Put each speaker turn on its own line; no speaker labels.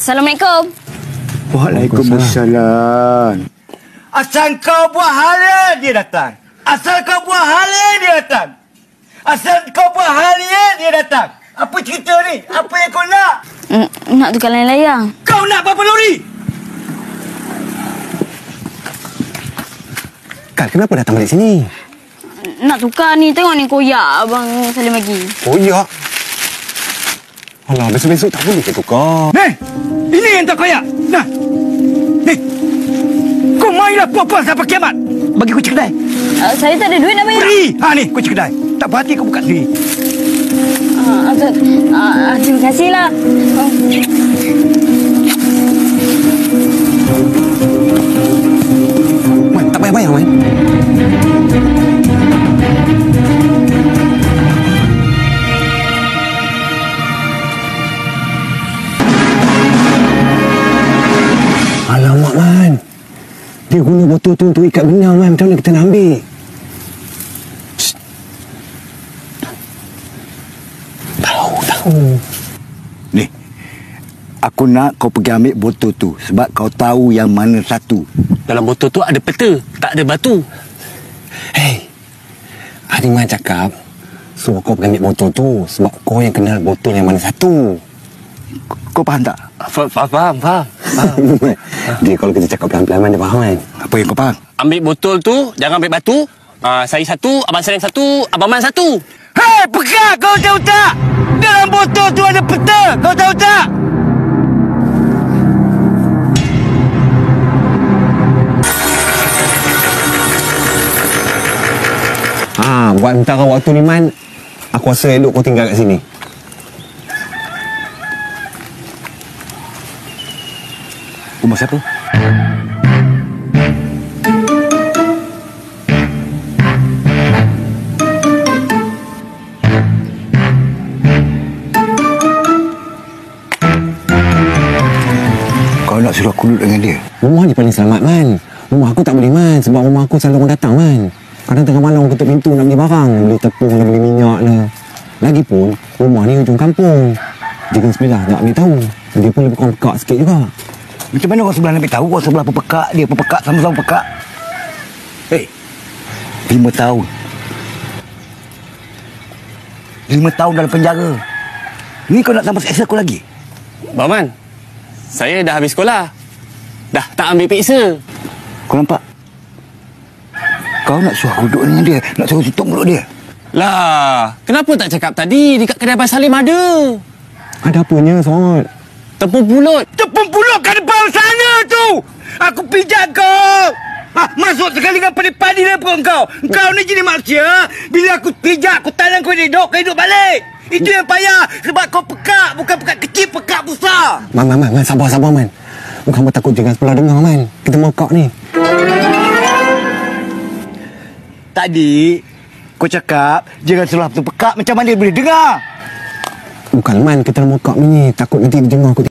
Assalamualaikum.
Waalaikumsalam.
Asal kau buat hala, dia datang. Asal kau buat hala, dia datang. Asal kau buat hala, dia datang. Apa cerita ni? Apa yang kau nak?
Nak tukar layang-layang.
Kau nak berapa lori?
Kal, kenapa datang balik sini?
Nak tukar ni. Tengok ni koyak Abang Salim bagi.
Koyak? Alah, besok-besok tak boleh ke tukar?
Hei! Ini yang tak koyak. Nah. Hei! Kau mainlah puas-puas sampai kiamat. Bagi kunci kedai.
Saya tak ada duit nak bayar.
Beri! Ha ni, kunci kedai. Tak berhati kau buka sendiri.
Terima kasihlah.
Man, tak payah-payah, Man. Alamak, Man. Dia guna botol tu untuk ikat benang, Man. Macam mana kita nak ambil? Shh. Tahu.
Ni. Aku nak kau pergi ambil botol tu sebab kau tahu yang mana satu.
Dalam botol tu ada peta, tak ada batu.
Hei, Harimah cakap suruh kau pergi ambil botol tu sebab kau yang kenal botol yang mana satu.
Kau faham tak?
Faham.
Dia kalau kita cakap pelan-pelan, dia faham, kan?
Apa yang kau faham?
Ambil botol tu, jangan ambil batu. Saya satu, Abang Salim satu, Abang Man satu.
Hei, pekak! Kau tahu tak? Dalam botol tu ada peta. Kau tahu tak?
Buat antara waktu ni, Man, aku rasa elok kau tinggal kat sini.
Rumah siapa? Kau nak suruh aku duduk dengan dia?
Rumah dia paling selamat, Man. Rumah aku tak boleh, Man, sebab rumah aku selalu orang datang, Man. Kadang tengah malam orang ketuk pintu nak beli barang, beli tepung lah, beli minyak lah. Lagipun, rumah ni hujung kampung. Jika sebelah tak ambil tahu. Dia pun lebih kurang pekak sikit juga.
Macam mana orang sebelah nak ambil tahu? Orang sebelah pepekak, dia pepekak, sama-sama pekak. Hei, 5 tahun. 5 tahun dalam penjara. Ni kau nak tambah seksa aku lagi?
Abang Man, saya dah habis sekolah. Dah tak ambil peksa.
Kau nampak? Kau nak suruh aku duduk dengan dia, nak suruh tutup mulut dia.
Lah, kenapa tak cakap tadi dekat kedai Abang Salim ada?
Ada apanya, Sot?
Tepung pulut.
Tepung pulut kat depan sana tu. Aku pijak kau. Masuk sekali dengan padi-padi dalam perut kau. Kau ni jenis manusia. Bila aku pijak, aku tanam kau hidup balik. Itu yang payah. Sebab kau pekak. Bukan pekak kecil, pekak besar.
Man, sabar, Man. Kamu takut jangan sebelah dengar, Man. Kita mau kau ni.
Tadi, kau cakap, jangan sebelah tu pekak. Macam mana dia boleh dengar?
Bukan, Man. Kita mau kau ni. Takut nanti dia dengar aku.